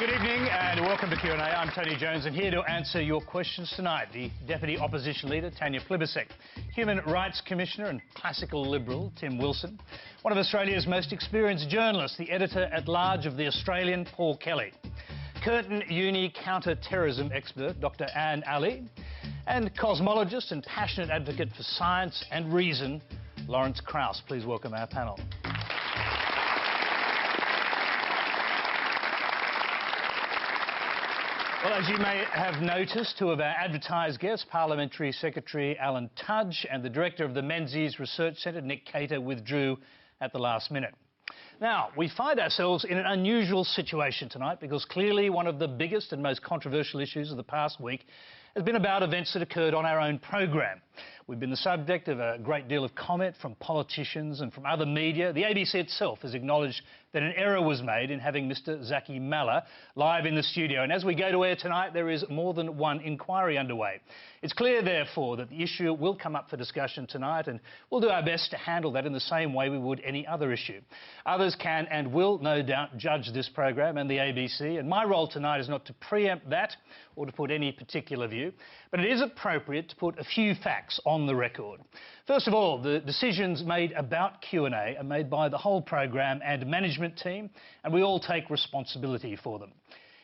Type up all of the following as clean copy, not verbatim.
Good evening and welcome to QandA. I'm Tony Jones and here to answer your questions tonight. The Deputy Opposition Leader, Tanya Plibersek, Human Rights Commissioner and classical Liberal, Tim Wilson, one of Australia's most experienced journalists, the Editor-at-Large of The Australian, Paul Kelly, Curtin Uni counter-terrorism expert, Dr Anne Ali, and cosmologist and passionate advocate for science and reason, Lawrence Krauss. Please welcome our panel. Well, as you may have noticed, two of our advertised guests, Parliamentary Secretary Alan Tudge and the Director of the Menzies Research Centre, Nick Cater, withdrew at the last minute. Now, we find ourselves in an unusual situation tonight because clearly one of the biggest and most controversial issues of the past week has been about events that occurred on our own program. We've been the subject of a great deal of comment from politicians and from other media. The ABC itself has acknowledged that an error was made in having Mr Zaky Mallah live in the studio. And as we go to air tonight, there is more than one inquiry underway. It's clear, therefore, that the issue will come up for discussion tonight, and we'll do our best to handle that in the same way we would any other issue. Others can and will, no doubt, judge this program and the ABC, and my role tonight is not to preempt that or to put any particular view, but it is appropriate to put a few facts on the record. First of all, the decisions made about Q&A are made by the whole program and management team, and we all take responsibility for them.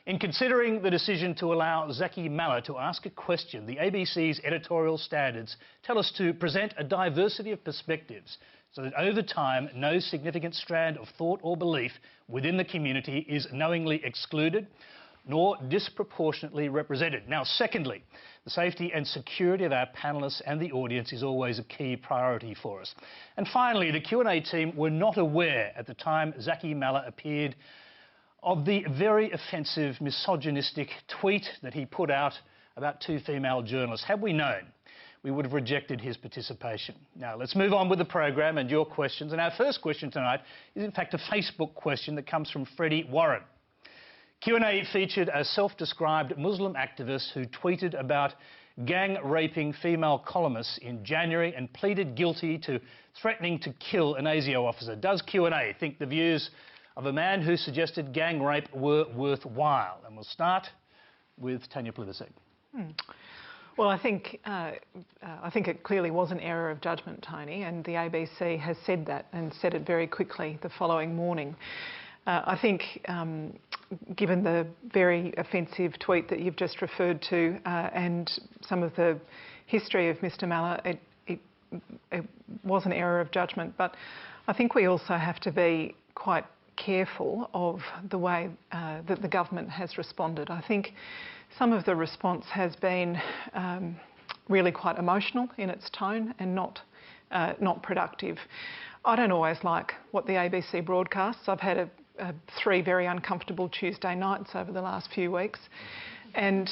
In considering the decision to allow Zaky Mallah to ask a question, the ABC's editorial standards tell us to present a diversity of perspectives so that over time no significant strand of thought or belief within the community is knowingly excluded nor disproportionately represented. Now, secondly, the safety and security of our panellists and the audience is always a key priority for us. And finally, the Q&A team were not aware at the time Zaky Mallah appeared of the very offensive misogynistic tweet that he put out about two female journalists. Had we known, we would have rejected his participation. Now, let's move on with the program and your questions. And our first question tonight is, in fact, a Facebook question that comes from Freddie Warren. Q&A featured a self-described Muslim activist who tweeted about gang-raping female columnists in January and pleaded guilty to threatening to kill an ASIO officer. Does Q&A think the views of a man who suggested gang rape were worthwhile? And we'll start with Tanya Plibersek. Well, I think it clearly was an error of judgment, Tony, and the ABC has said that and said it very quickly the following morning. I think, given the very offensive tweet that you've just referred to and some of the history of Mr Mallah, it was an error of judgment. But I think we also have to be quite careful of the way that the government has responded. I think some of the response has been really quite emotional in its tone and not productive. I don't always like what the ABC broadcasts. I've had 3 very uncomfortable Tuesday nights over the last few weeks. And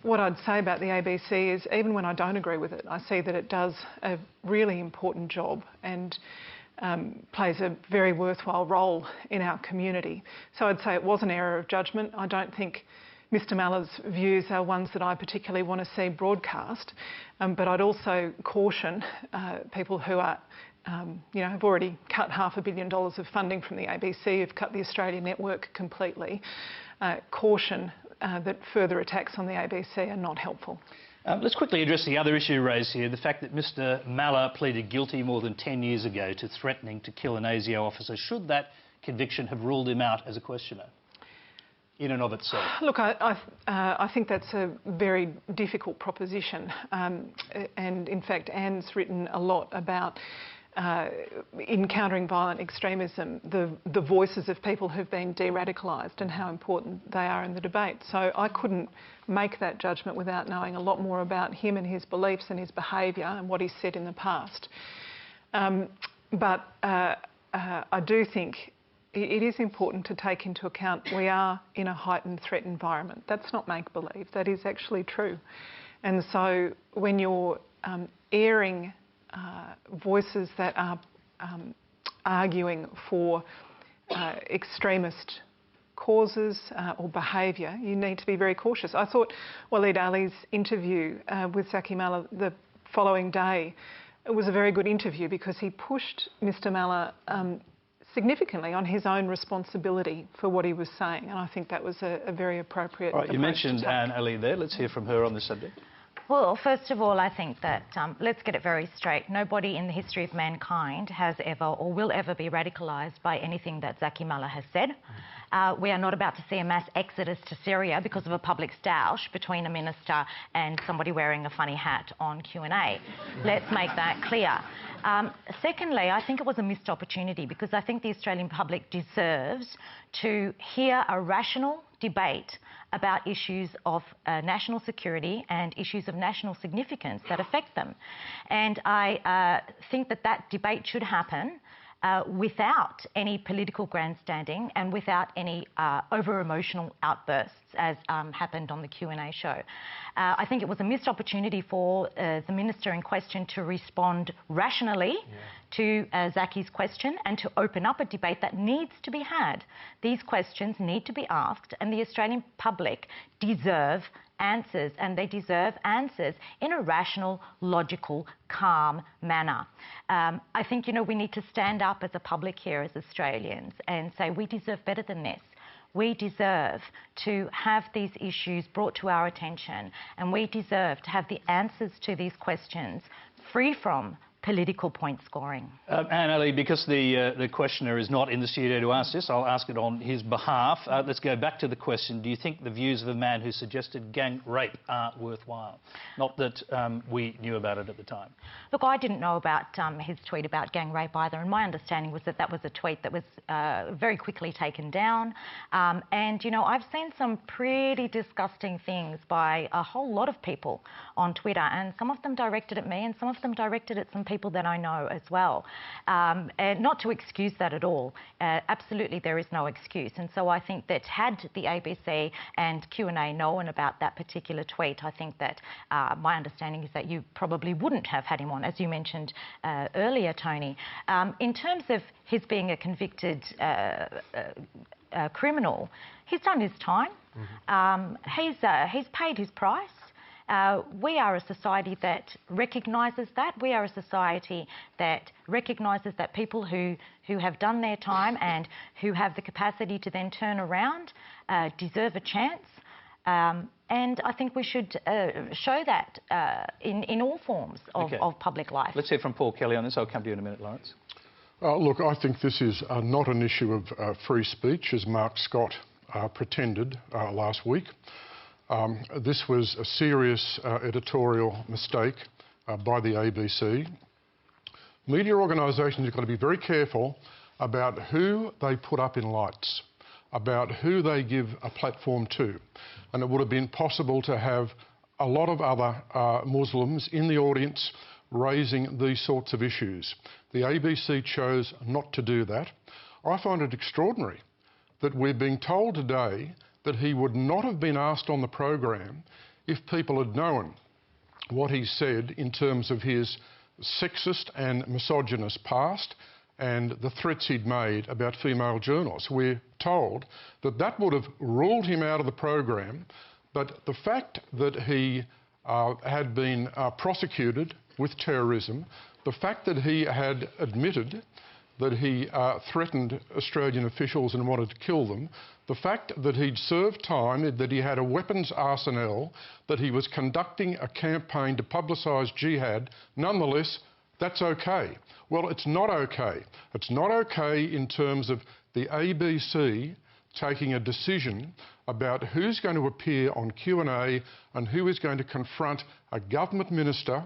what I'd say about the ABC is, even when I don't agree with it, I see that it does a really important job and plays a very worthwhile role in our community. So I'd say it was an error of judgment. I don't think Mr Mallah's views are ones that I particularly want to see broadcast, but I'd also caution people who are have already cut $500 million of funding from the ABC, have cut the Australian network completely. Caution that further attacks on the ABC are not helpful. Let's quickly address the other issue raised here, the fact that Mr Mallah pleaded guilty more than 10 years ago to threatening to kill an ASIO officer. Should that conviction have ruled him out as a questioner in and of itself? Look, I think that's a very difficult proposition. And in fact, Anne's written a lot about in countering violent extremism, the voices of people who've been de-radicalised and how important they are in the debate. So I couldn't make that judgment without knowing a lot more about him and his beliefs and his behaviour and what he's said in the past. But I do think it is important to take into account we are in a heightened threat environment. That's not make-believe, that is actually true. And so when you're airing voices that are arguing for extremist causes or behaviour, you need to be very cautious. I thought Waleed Ali's interview with Zaky Mallah the following day, it was a very good interview because he pushed Mr Mallah significantly on his own responsibility for what he was saying, and I think that was a very appropriate approach. You mentioned Daly there. Let's hear from her on this subject. Well, first of all, I think that, let's get it very straight, nobody in the history of mankind has ever or will ever be radicalised by anything that Zaky Mallah has said. We are not about to see a mass exodus to Syria because of a public stoush between a minister and somebody wearing a funny hat on QandA. Let's make that clear. Secondly, I think it was a missed opportunity because I think the Australian public deserves to hear a rational debate about issues of national security and issues of national significance that affect them. And I think that that debate should happen without any political grandstanding and without any over-emotional outbursts as happened on the Q&A show. I think it was a missed opportunity for the minister in question to respond rationally to Zaky's question and to open up a debate that needs to be had. These questions need to be asked and the Australian public deserve answers, and they deserve answers in a rational, logical, calm manner. I think, we need to stand up as a public here as Australians and say we deserve better than this. We deserve to have these issues brought to our attention, and we deserve to have the answers to these questions free from political point scoring. Daly, because the questioner is not in the studio to ask this, I'll ask it on his behalf. Let's go back to the question. Do you think the views of a man who suggested gang rape are worthwhile? Not that we knew about it at the time. Look, I didn't know about his tweet about gang rape either, and my understanding was that that was a tweet that was very quickly taken down. And, I've seen some pretty disgusting things by a whole lot of people on Twitter, and some of them directed at me and some of them directed at some people that I know as well. And not to excuse that at all. Absolutely, there is no excuse. And so I think that had the ABC and QandA known about that particular tweet, I think that my understanding is that you probably wouldn't have had him on, as you mentioned earlier, Tony. In terms of his being a convicted criminal, he's done his time. He's paid his price. We are a society that recognises that. We are a society that recognises that people who have done their time and who have the capacity to then turn around deserve a chance. And I think we should show that in all forms of public life. Let's hear from Paul Kelly on this. I'll come to you in a minute, Lawrence. Look, I think this is not an issue of free speech, as Mark Scott pretended last week. This was a serious editorial mistake by the ABC. Media organisations have got to be very careful about who they put up in lights, about who they give a platform to. And it would have been possible to have a lot of other Muslims in the audience raising these sorts of issues. The ABC chose not to do that. I find it extraordinary that we're being told today that he would not have been asked on the program if people had known what he said in terms of his sexist and misogynist past and the threats he'd made about female journalists. We're told that that would have ruled him out of the program, but the fact that he had been prosecuted with terrorism, the fact that he had admitted that he threatened Australian officials and wanted to kill them, the fact that he'd served time, that he had a weapons arsenal, that he was conducting a campaign to publicise jihad, nonetheless, that's okay. Well, it's not okay. It's not okay in terms of the ABC taking a decision about who's going to appear on Q&A and who is going to confront a government minister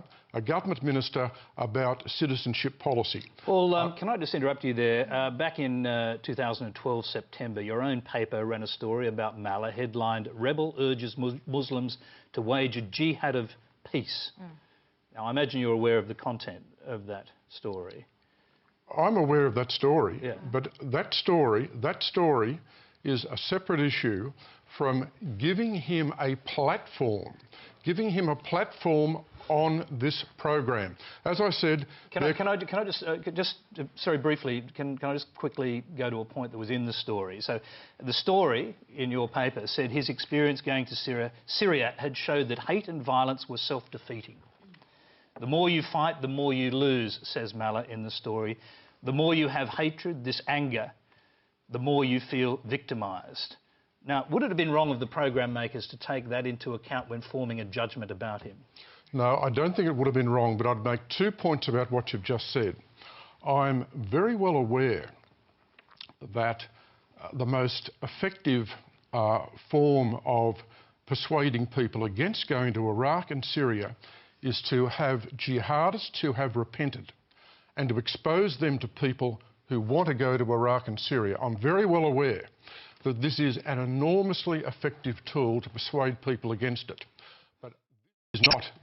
about citizenship policy. Well, can I just interrupt you there? Back in 2012 September, your own paper ran a story about Mallah headlined "Rebel Urges Muslims to Wage a Jihad of Peace." Now, I imagine you're aware of the content of that story. I'm aware of that story, but that story is a separate issue from giving him a platform on this program. As I said... Can I just sorry, briefly, can I just quickly go to a point that was in the story? So the story in your paper said his experience going to Syria had showed that hate and violence were self-defeating. The more you fight, the more you lose, says Mallah in the story. the more you have hatred, this anger, the more you feel victimised. Now, would it have been wrong of the program makers to take that into account when forming a judgment about him? No, I don't think it would have been wrong, but I'd make 2 points about what you've just said. I'm very well aware that the most effective form of persuading people against going to Iraq and Syria is to have jihadists who have repented and to expose them to people who want to go to Iraq and Syria. I'm very well aware that this is an enormously effective tool to persuade people against it. But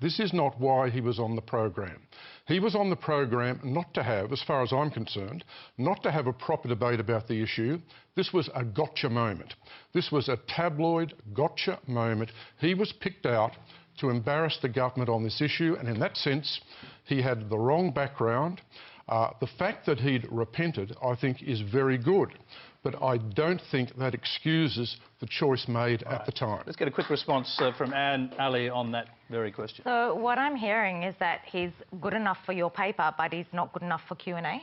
this is not why he was on the program. He was on the program not to have, as far as I'm concerned, not to have a proper debate about the issue. This was a gotcha moment. This was a tabloid gotcha moment. He was picked out to embarrass the government on this issue, and in that sense, he had the wrong background. The fact that he'd repented, I think, is very good. But I don't think that excuses the choice made at the time. Let's get a quick response from Ali on that very question. So what I'm hearing is that he's good enough for your paper, but he's not good enough for Q&A. That's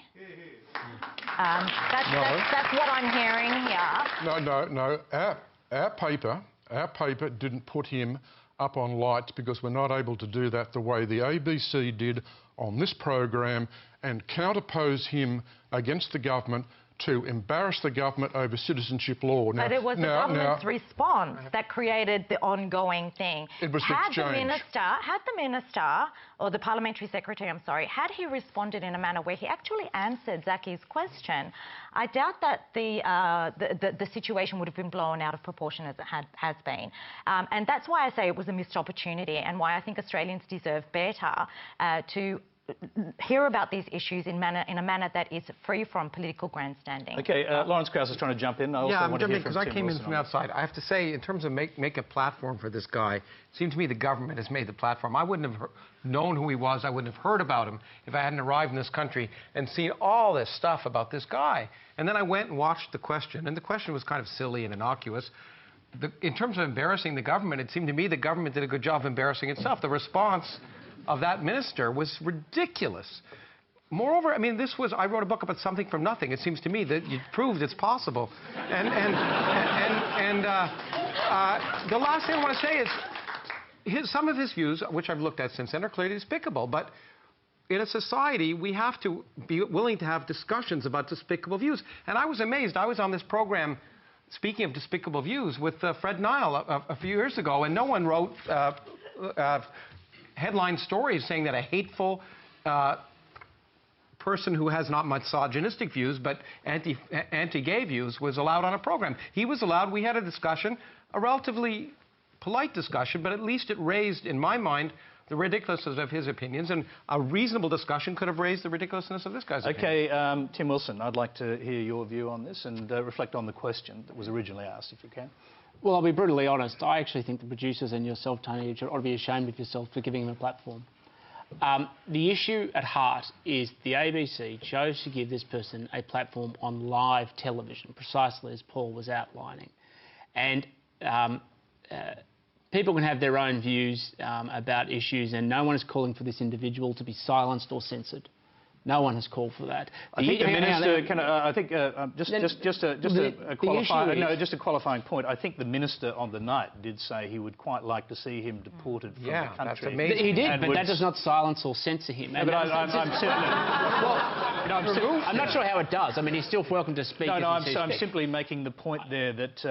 what I'm hearing here. No. Our paper didn't put him up on lights because we're not able to do that the way the ABC did on this program and counterpose him against the government to embarrass the government over citizenship law. Now, but it was the government's response that created the ongoing thing. It was the exchange. Had the minister, or the parliamentary secretary, I'm sorry, had he responded in a manner where he actually answered Zaky's question, I doubt that the situation would have been blown out of proportion as it has been. And that's why I say it was a missed opportunity and why I think Australians deserve better to hear about these issues in a manner that is free from political grandstanding. OK, Lawrence Krauss is trying to jump in. I'm jumping in because I came in from outside. I have to say, in terms of make a platform for this guy, it seemed to me the government has made the platform. I wouldn't have known who he was. I wouldn't have heard about him if I hadn't arrived in this country and seen all this stuff about this guy. And then I went and watched the question, and the question was kind of silly and innocuous. In terms of embarrassing the government, it seemed to me the government did a good job of embarrassing itself. The response of that minister was ridiculous. Moreover, I mean, I wrote a book about something from nothing. It seems to me that you proved it's possible. And the last thing I want to say is some of his views, which I've looked at since then, are clearly despicable. But in a society, we have to be willing to have discussions about despicable views. And I was amazed. I was on this program, speaking of despicable views, with Fred Nile a few years ago, and no one wrote headline stories saying that a hateful person who has not misogynistic views but anti-gay views was allowed on a program. He was allowed. We had a discussion, a relatively polite discussion, but at least it raised, in my mind, the ridiculousness of his opinions, and a reasonable discussion could have raised the ridiculousness of this guy's opinions. OK, Tim Wilson, I'd like to hear your view on this and reflect on the question that was originally asked, if you can. Well, I'll be brutally honest. I actually think the producers and yourself, Tanya, ought to be ashamed of yourself for giving them a platform. The issue at heart is the ABC chose to give this person a platform on live television, precisely as Paul was outlining. And people can have their own views about issues, and no one is calling for this individual to be silenced or censored. No one has called for that. I think the minister can. I think just a qualifying point. I think the minister on the night did say he would quite like to see him deported from the country. That's amazing. He did, but that does not silence or censor him. Yeah, but I'm not sure how it does. I mean, he's still welcome to speak. I'm simply making the point there that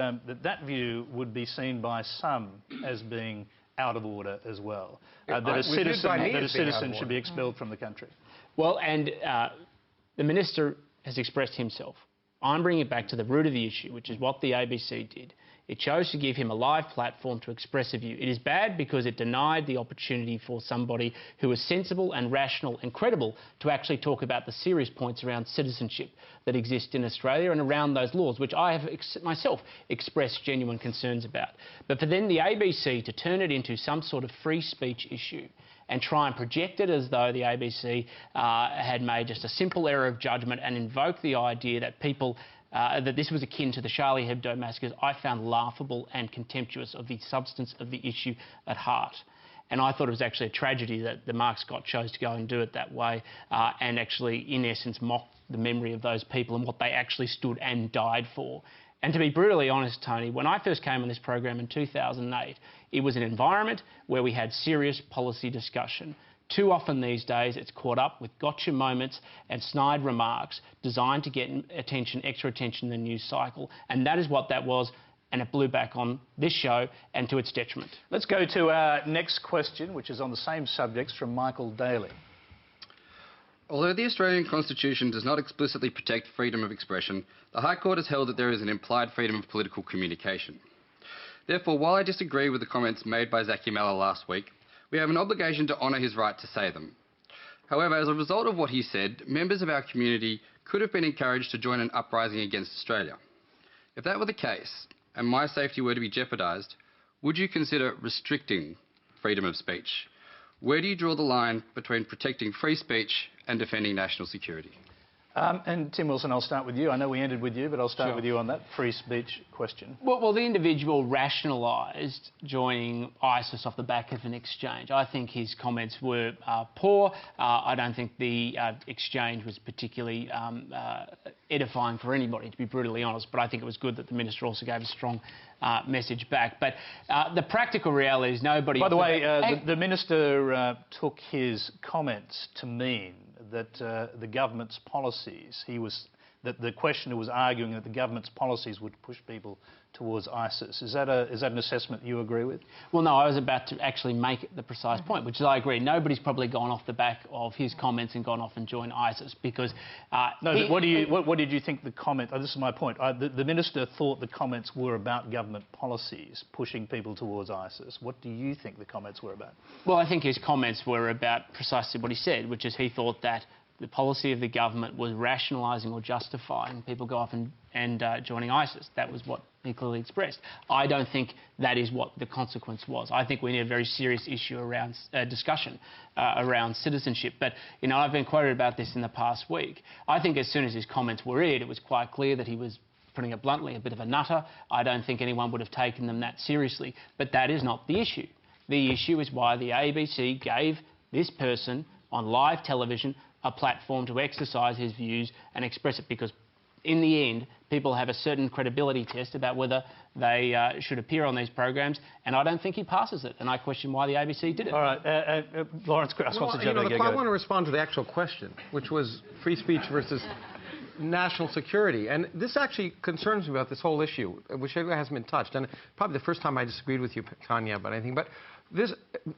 that view would be seen by some as being out of order as well. That a citizen should be expelled from the country. Well, and the minister has expressed himself. I'm bringing it back to the root of the issue, which is what the ABC did. It chose to give him a live platform to express a view. It is bad because it denied the opportunity for somebody who is sensible and rational and credible to actually talk about the serious points around citizenship that exist in Australia and around those laws, which I have myself expressed genuine concerns about. But for then the ABC to turn it into some sort of free speech issue and try and project it as though the ABC had made just a simple error of judgment and invoke the idea that people that this was akin to the Charlie Hebdo massacres, I found laughable and contemptuous of the substance of the issue at heart. And I thought it was actually a tragedy that the Mark Scott chose to go and do it that way and actually, in essence, mock the memory of those people and what they actually stood and died for. And to be brutally honest, Tony, when I first came on this program in 2008, it was an environment where we had serious policy discussion. Too often these days it's caught up with gotcha moments and snide remarks designed to get attention, extra attention in the news cycle. And that is what that was, and it blew back on this show and to its detriment. Let's go to our next question, which is on the same subjects, from Michael Daly. Although the Australian Constitution does not explicitly protect freedom of expression, the High Court has held that there is an implied freedom of political communication. Therefore, while I disagree with the comments made by Zaky Mallah last week, we have an obligation to honour his right to say them. However, as a result of what he said, members of our community could have been encouraged to join an uprising against Australia. If that were the case, and my safety were to be jeopardised, would you consider restricting freedom of speech? Where do you draw the line between protecting free speech and defending national security? And Tim Wilson, I'll start with you. I know we ended with you, but I'll start with you on that free speech question. Well, the individual rationalised joining ISIS off the back of an exchange. I think his comments were poor. I don't think the exchange was particularly edifying for anybody, to be brutally honest, but I think it was good that the Minister also gave a strong message back. But the practical reality is nobody... By the way, the Minister took his comments to mean that the government's policies, that the questioner was arguing that the government's policies would push people towards ISIS. Is that an assessment you agree with? Well, no, I was about to actually make the precise point, which is I agree. Nobody's probably gone off the back of his comments and gone off and joined ISIS because... No, but what did you think the comment... Oh, this is my point. The Minister thought the comments were about government policies pushing people towards ISIS. What do you think the comments were about? Well, I think his comments were about precisely what he said, which is he thought that the policy of the government was rationalising or justifying people go off and joining ISIS. That was what he clearly expressed. I don't think that is what the consequence was. I think we need a very serious issue around discussion around citizenship. But, you know, I've been quoted about this in the past week. I think as soon as his comments were aired, it was quite clear that he was, putting it bluntly, a bit of a nutter. I don't think anyone would have taken them that seriously. But that is not the issue. The issue is why the ABC gave this person on live television a platform to exercise his views and express it, because in the end people have a certain credibility test about whether they should appear on these programs, and I don't think he passes it, and I question why the ABC did it. All right, Lawrence Krauss wants to jump in. I want to respond to the actual question, which was free speech versus national security, and this actually concerns me about this whole issue, which hasn't been touched, and probably the first time I disagreed with you, Tanya, about anything, but this,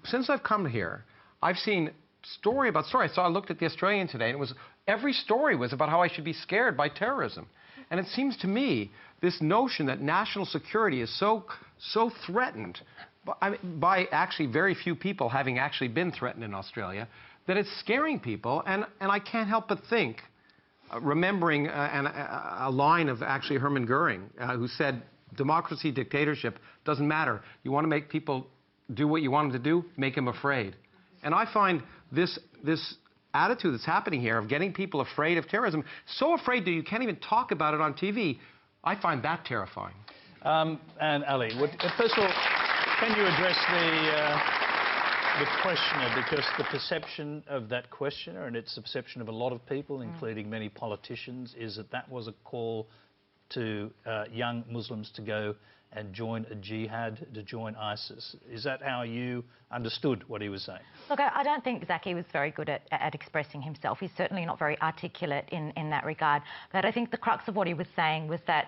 since I've come here, I've seen story about story. So I looked at the Australian today, and every story was about how I should be scared by terrorism. And it seems to me this notion that national security is so threatened by actually very few people having actually been threatened in Australia, that it's scaring people. And I can't help but think, remembering a line of actually Hermann Goering, who said, democracy, dictatorship, doesn't matter. You want to make people do what you want them to do, make them afraid. And I find this attitude that's happening here of getting people afraid of terrorism, so afraid that you can't even talk about it on TV, I find that terrifying. And Ali, first of all, can you address the questioner? Because the perception of that questioner, and it's the perception of a lot of people, including many politicians, is that that was a call to young Muslims to go and join a jihad, to join ISIS. Is that how you understood what he was saying? Look, I don't think Zaky was very good at expressing himself. He's certainly not very articulate in that regard. But I think the crux of what he was saying was that,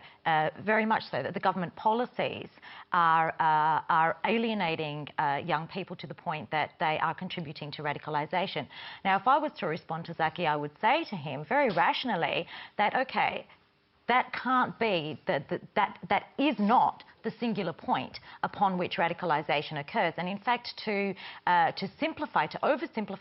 very much so, that the government policies are alienating young people to the point that they are contributing to radicalisation. Now, if I was to respond to Zaky, I would say to him very rationally that, OK, that can't be, that is not the singular point upon which radicalisation occurs. And in fact, to oversimplify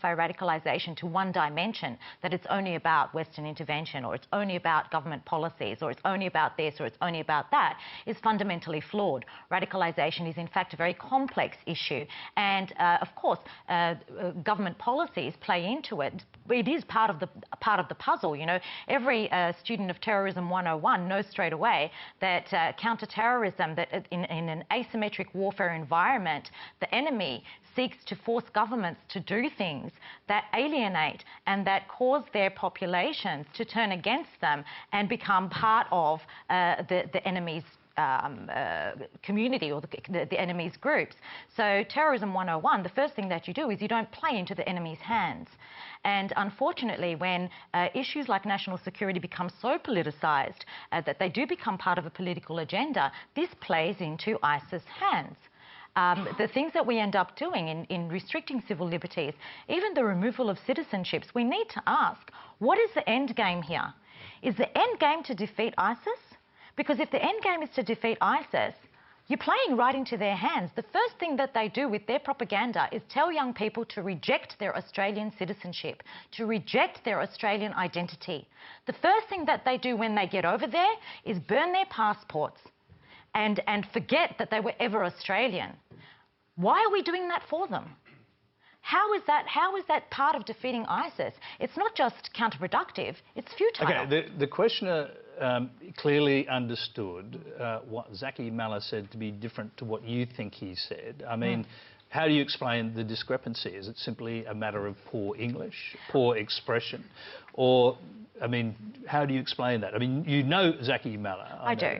radicalisation to one dimension, that it's only about Western intervention, or it's only about government policies, or it's only about this, or it's only about that, is fundamentally flawed. Radicalisation is in fact a very complex issue, and of course government policies play into it. It is part of the puzzle. You know, every student of Terrorism 101 knows straight away that counter-terrorism, that in an asymmetric warfare environment, the enemy seeks to force governments to do things that alienate and that cause their populations to turn against them and become part of the enemy's community or the enemy's groups. So Terrorism 101, the first thing that you do is you don't play into the enemy's hands. And unfortunately, when issues like national security become so politicised that they do become part of a political agenda, this plays into ISIS' hands. The things that we end up doing in restricting civil liberties, even the removal of citizenships, we need to ask, what is the end game here? Is the end game to defeat ISIS? Because if the end game is to defeat ISIS, you're playing right into their hands. The first thing that they do with their propaganda is tell young people to reject their Australian citizenship, to reject their Australian identity. The first thing that they do when they get over there is burn their passports and forget that they were ever Australian. Why are we doing that for them? How is that part of defeating ISIS? It's not just counterproductive, it's futile. Okay, the questioner clearly understood what Zaky Mallah said to be different to what you think he said. I mean, how do you explain the discrepancy? Is it simply a matter of poor English, poor expression? Or, I mean, how do you explain that? I mean, you know Zaky Mallah. I do.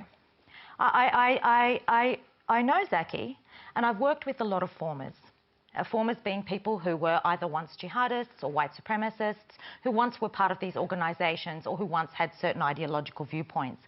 I know Zaky, and I've worked with a lot of formers. Formers being people who were either once jihadists or white supremacists, who once were part of these organisations or who once had certain ideological viewpoints.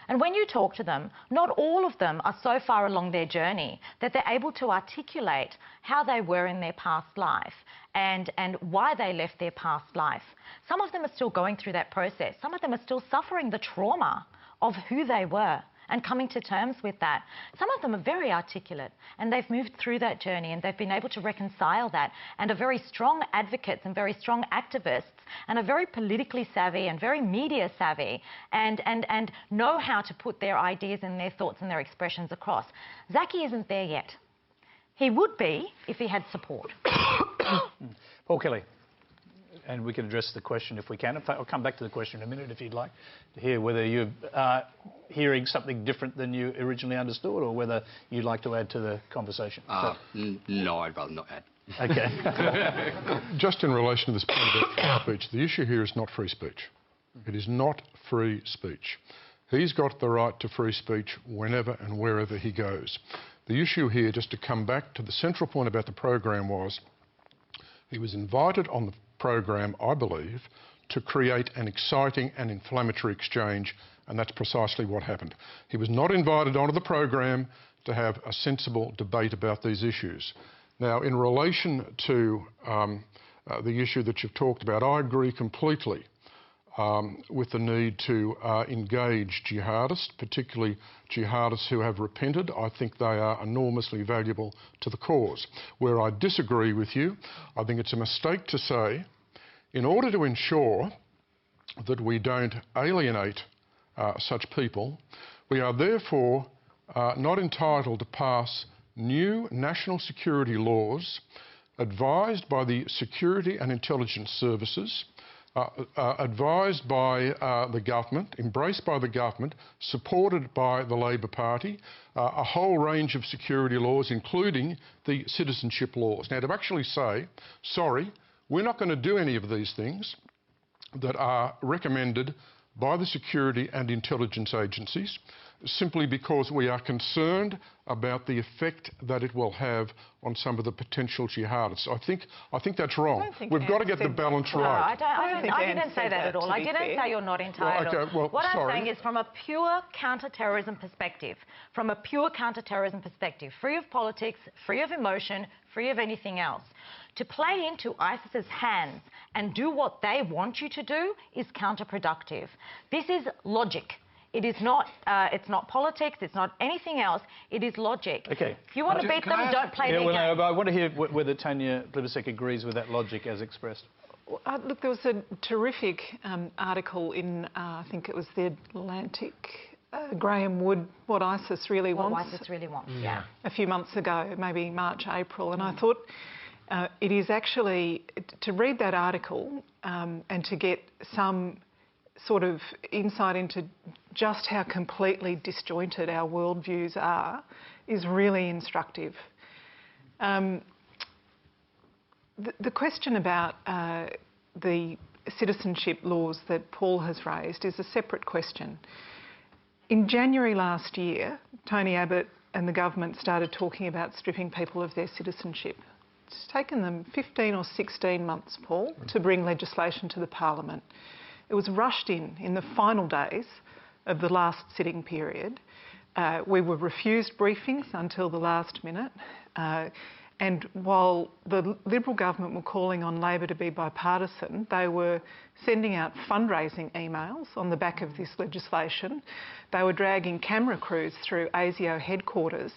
And when you talk to them, not all of them are so far along their journey that they're able to articulate how they were in their past life and why they left their past life. Some of them are still going through that process. Some of them are still suffering the trauma of who they were and coming to terms with that. Some of them are very articulate and they've moved through that journey and they've been able to reconcile that and are very strong advocates and very strong activists and are very politically savvy and very media savvy and know how to put their ideas and their thoughts and their expressions across. Zaky isn't there yet. He would be if he had support. Paul Kelly. And we can address the question if we can. In fact, I'll come back to the question in a minute if you'd like to hear whether you're hearing something different than you originally understood or whether you'd like to add to the conversation. No, I'd rather not add. OK. Just in relation to this point about free speech, the issue here is not free speech. It is not free speech. He's got the right to free speech whenever and wherever he goes. The issue here, just to come back to the central point about the program, was he was invited on the program, I believe, to create an exciting and inflammatory exchange, and that's precisely what happened. He was not invited onto the program to have a sensible debate about these issues. Now, in relation to the issue that you've talked about, I agree completely with the need to engage jihadists, particularly jihadists who have repented. I think they are enormously valuable to the cause. Where I disagree with you, I think it's a mistake to say, in order to ensure that we don't alienate such people, we are therefore not entitled to pass new national security laws advised by the security and intelligence services, advised by the government, embraced by the government, supported by the Labor Party, a whole range of security laws, including the citizenship laws. Now, to actually say, sorry, we're not going to do any of these things that are recommended by the security and intelligence agencies, simply because we are concerned about the effect that it will have on some of the potential jihadists. I think that's wrong. We've got to get the balance right. I didn't say that at all. I didn't say you're not entitled. Well, okay, well, what I'm saying is from a pure counter-terrorism perspective, free of politics, free of emotion, free of anything else, to play into ISIS's hands and do what they want you to do is counterproductive. This is logic. It is not, it's not politics, it's not anything else, it is logic. Okay. If you want to beat them, don't play their game. No, but I want to hear whether Tanya Plibersek agrees with that logic as expressed. Look, there was a terrific article in, I think it was the Atlantic, Graham Wood, What ISIS Really Wants. What ISIS Really Wants, yeah. A few months ago, maybe March, April, and I thought it is actually, to read that article and to get some sort of insight into just how completely disjointed our worldviews are is really instructive. The question about the citizenship laws that Paul has raised is a separate question. In January last year, Tony Abbott and the government started talking about stripping people of their citizenship. It's taken them 15 or 16 months, Paul, to bring legislation to the Parliament. It was rushed in the final days of the last sitting period. We were refused briefings until the last minute. And while the Liberal government were calling on Labor to be bipartisan, they were sending out fundraising emails on the back of this legislation. They were dragging camera crews through ASIO headquarters,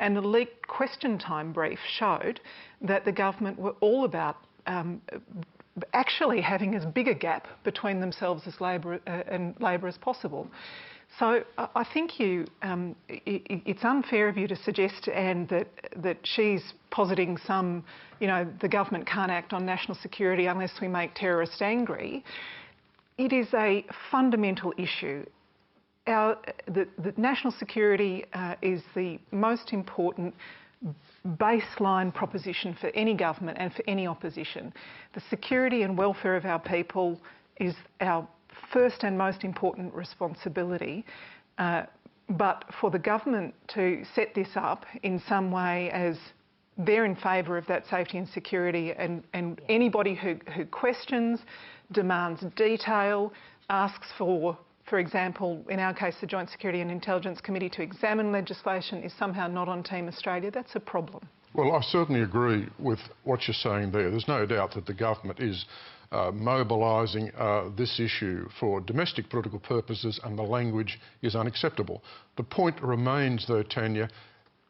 and a leaked question time brief showed that the government were all about actually having as big a gap between themselves as Labor and Labor as possible. So I think it's unfair of you to suggest, Anne, that she's positing some, the government can't act on national security unless we make terrorists angry. It is a fundamental issue. The national security is the most important baseline proposition for any government and for any opposition. The security and welfare of our people is our first and most important responsibility, but for the government to set this up in some way as they're in favour of that safety and security, and anybody who questions, demands detail, asks for example, in our case, the Joint Security and Intelligence Committee to examine legislation is somehow not on Team Australia, that's a problem. Well, I certainly agree with what you're saying there. There's no doubt that the government is mobilising this issue for domestic political purposes, and the language is unacceptable. The point remains, though, Tanya,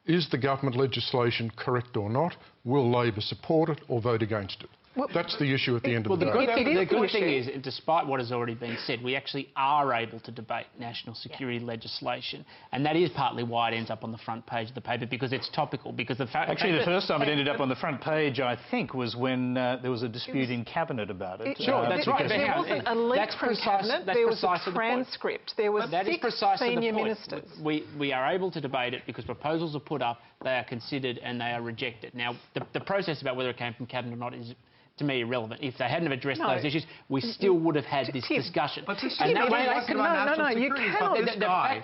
is the government legislation correct or not? Will Labor support it or vote against it? Well, that's the issue at the end of the day. The good thing is, despite what has already been said, we actually are able to debate national security legislation, and that is partly why it ends up on the front page of the paper, because it's topical. Because the first time it ended up on the front page, I think, was when there was a dispute in Cabinet about it. Sure, that's right. There wasn't a leak from Cabinet. There was a transcript. There were 6 senior ministers. We are able to debate it because proposals are put up, they are considered, and they are rejected. Now, the process about whether it came from Cabinet or not is, to me, irrelevant. If they hadn't have addressed those issues, we still would have had this discussion. But this you cannot. The fact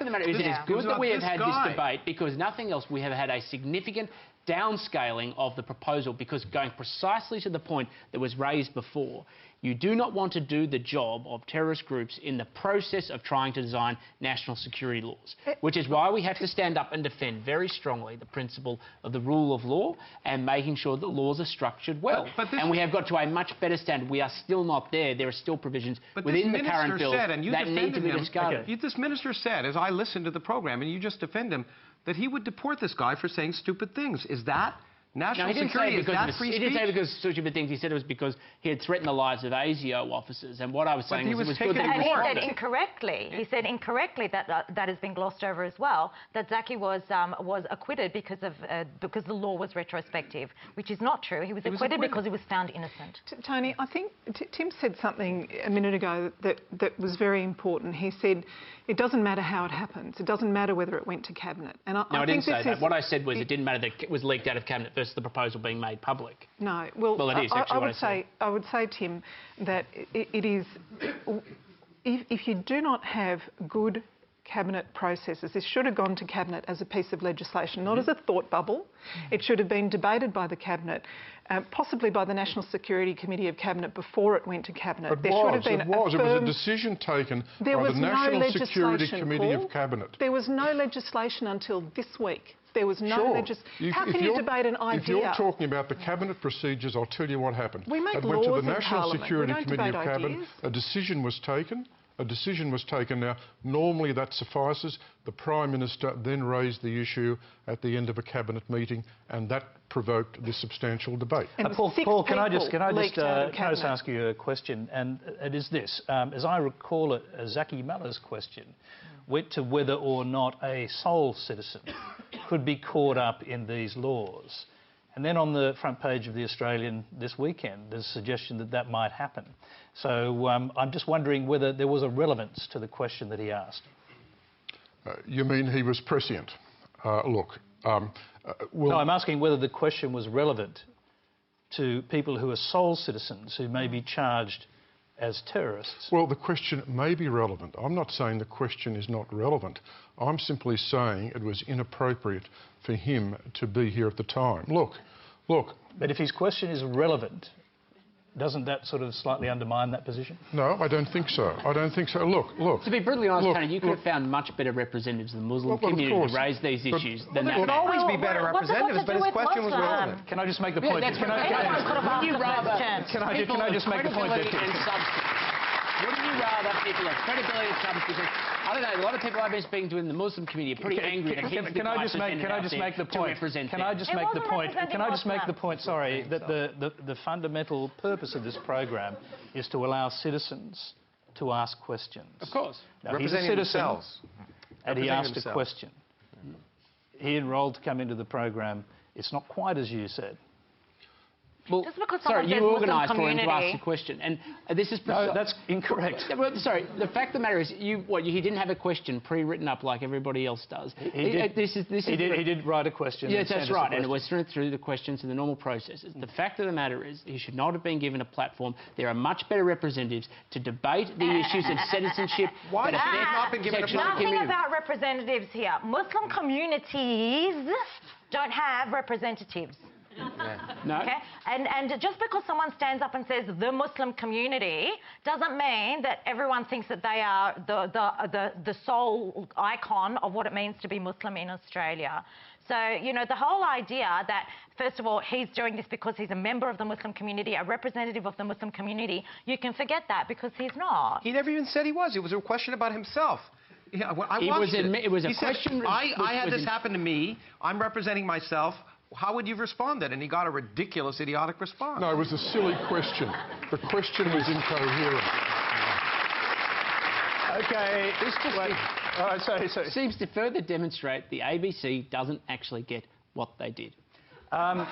of the matter is, it is good that we have had this debate, because nothing else, we have had a significant downscaling of the proposal, because going precisely to the point that was raised before, you do not want to do the job of terrorist groups in the process of trying to design national security laws, which is why we have to stand up and defend very strongly the principle of the rule of law and making sure that laws are structured well. And we have got to a much better standard. We are still not there. There are still provisions within the current bill that need to be discarded. This minister said, as I listened to the programme, and you just defend him, that he would deport this guy for saying stupid things. Is that national security? Is that free speech? He didn't say because of stupid things. He said it was because he had threatened the lives of ASIO officers. And what I was saying was it was good that he was... And he said incorrectly. He said incorrectly that that has been glossed over as well, that Zaky was acquitted because the law was retrospective, which is not true. He was acquitted because he was found innocent. Tony, I think Tim said something a minute ago that was very important. He said it doesn't matter how it happens. It doesn't matter whether it went to Cabinet. And I didn't say that. What I said was it didn't matter that it was leaked out of Cabinet versus the proposal being made public. No, well it is actually what I said. I would say, Tim, that it is... If you do not have good Cabinet processes, this should have gone to Cabinet as a piece of legislation, not as a thought bubble. It should have been debated by the Cabinet, possibly by the National Security Committee of Cabinet before it went to Cabinet. It was a decision taken by the National Security Committee of Cabinet. There was no legislation until this week. There was no legislation. How can you debate an idea? If you're talking about the Cabinet procedures, I'll tell you what happened. We make it laws went to the National in Security Committee of Cabinet. Ideas. A decision was taken. A decision was taken. Now, normally that suffices. The Prime Minister then raised the issue at the end of a Cabinet meeting, and that provoked this substantial debate. Paul, can I just ask you a question? And it is this. As I recall it, Zaky Mallah's question went to whether or not a sole citizen could be caught up in these laws. And then on the front page of The Australian this weekend, there's a suggestion that that might happen. So I'm just wondering whether there was a relevance to the question that he asked. You mean he was prescient? Look, no, I'm asking whether the question was relevant to people who are sole citizens who may be charged as terrorists. Well, the question may be relevant. I'm not saying the question is not relevant. I'm simply saying it was inappropriate for him to be here at the time. Look. But if his question is relevant, doesn't that sort of slightly undermine that position? No, I don't think so. I don't think so. Look. To be brutally honest, Tanya, you could have found much better representatives of the Muslim community to raise these issues than that. There could always be better representatives, but his question was relevant. Can I just make the point? Can I just make the point? Wouldn't you rather people have credibility and substance? Because I don't know, a lot of people I've been speaking to in the Muslim community are pretty angry. Can I just make the point? Can I just make the point? Sorry, that the fundamental purpose of this program is to allow citizens to ask questions. Of course, now, he's a citizen, and he asked a question. He enrolled to come into the program. It's not quite as you said. Well, you organised for him to ask the question, and this is... No, that's incorrect. Well, sorry, the fact of the matter is, he didn't have a question pre-written up like everybody else does. He did write a question. Yes, that's right, and it was through the questions and the normal processes. The fact of the matter is, he should not have been given a platform. There are much better representatives to debate the issues of citizenship. Why has he not been given a platform? Nothing about representatives here. Muslim communities don't have representatives. No. Okay? And just because someone stands up and says the Muslim community doesn't mean that everyone thinks that they are the sole icon of what it means to be Muslim in Australia. So, you know, the whole idea that, first of all, he's doing this because he's a member of the Muslim community, a representative of the Muslim community, you can forget that because he's not. He never even said he was. It was a question about himself. Yeah, it was a question... I had this happen to me. I'm representing myself. How would you have responded? And he got a ridiculous, idiotic response. No, it was a silly question. The question was incoherent. OK, It seems to further demonstrate the ABC doesn't actually get what they did. Well,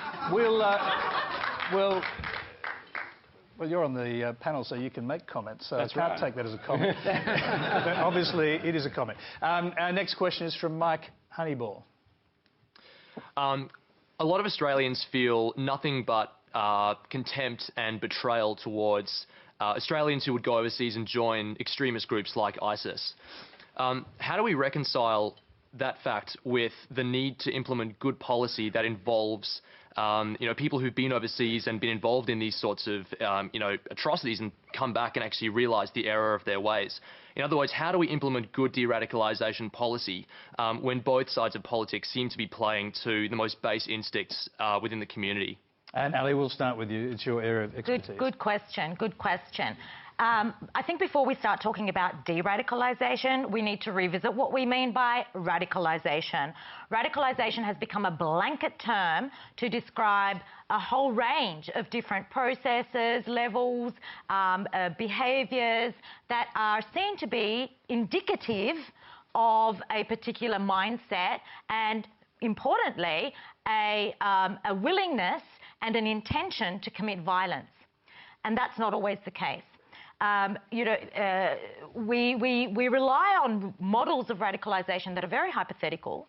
you're on the panel, so you can make comments. So That's I can't right. take that as a comment. But obviously, it is a comment. Our next question is from Mike Honeyball. A lot of Australians feel nothing but contempt and betrayal towards Australians who would go overseas and join extremist groups like ISIS. How do we reconcile that fact with the need to implement good policy that involves people who've been overseas and been involved in these sorts of atrocities and come back and actually realise the error of their ways? In other words, how do we implement good de-radicalisation policy when both sides of politics seem to be playing to the most base instincts within the community? And Ali, we'll start with you. It's your area of expertise. Good question. I think before we start talking about de-radicalisation, we need to revisit what we mean by radicalisation. Radicalisation has become a blanket term to describe a whole range of different processes, levels, behaviours that are seen to be indicative of a particular mindset and, importantly, a willingness and an intention to commit violence. And that's not always the case. We rely on models of radicalisation that are very hypothetical.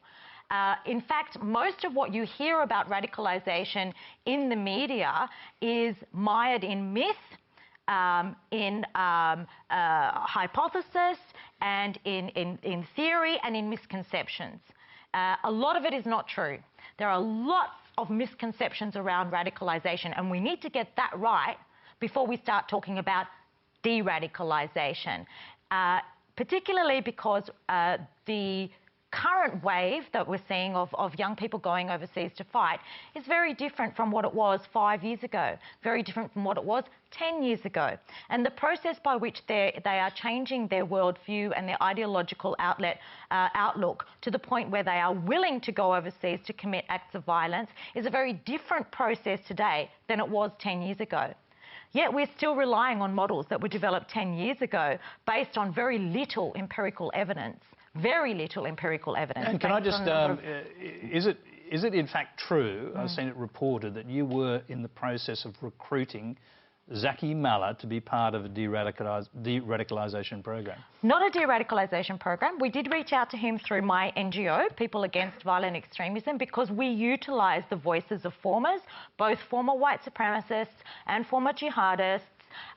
In fact, most of what you hear about radicalisation in the media is mired in myth, in hypothesis, and in theory and in misconceptions. A lot of it is not true. There are lots of misconceptions around radicalisation, and we need to get that right before we start talking about de-radicalisation, particularly because the current wave that we're seeing of young people going overseas to fight is very different from what it was 5 years ago, very different from what it was 10 years ago. And the process by which they are changing their worldview and their ideological outlook to the point where they are willing to go overseas to commit acts of violence is a very different process today than it was 10 years ago. Yet we're still relying on models that were developed 10 years ago based on very little empirical evidence. Very little empirical evidence. And can I just, is it in fact true, I've seen it reported, that you were in the process of recruiting Zaky Mallah to be part of a de-radicalisation program? Not a de-radicalisation program. We did reach out to him through my NGO, People Against Violent Extremism, because we utilise the voices of formers, both former white supremacists and former jihadists,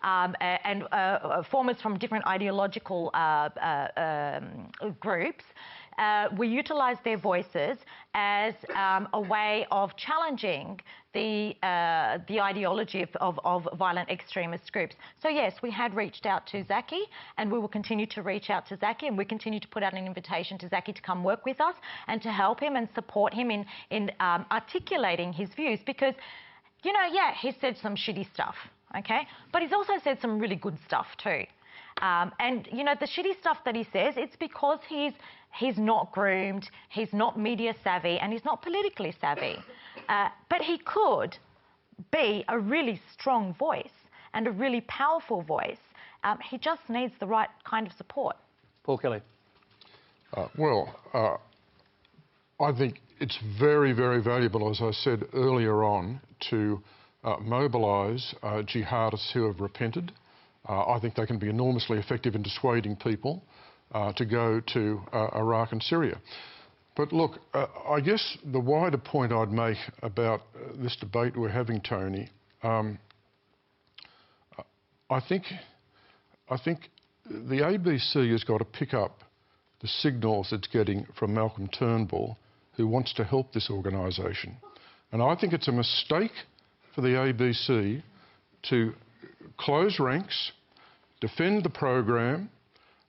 and formers from different ideological groups. We utilise their voices as a way of challenging the ideology of violent extremist groups. So yes, we had reached out to Zaky, and we will continue to reach out to Zaky, and we continue to put out an invitation to Zaky to come work with us and to help him and support him in articulating his views, because, you know, yeah, he said some shitty stuff, okay, but he's also said some really good stuff too. And, you know, the shitty stuff that he says, it's because he's not groomed, he's not media savvy, and he's not politically savvy. But he could be a really strong voice and a really powerful voice. He just needs the right kind of support. Paul Kelly. I think it's very, very valuable, as I said earlier on, to mobilise jihadists who have repented. I think they can be enormously effective in dissuading people to go to Iraq and Syria. But look, I guess the wider point I'd make about this debate we're having, Tony, I think the ABC has got to pick up the signals it's getting from Malcolm Turnbull, who wants to help this organisation. And I think it's a mistake for the ABC to close ranks, defend the program,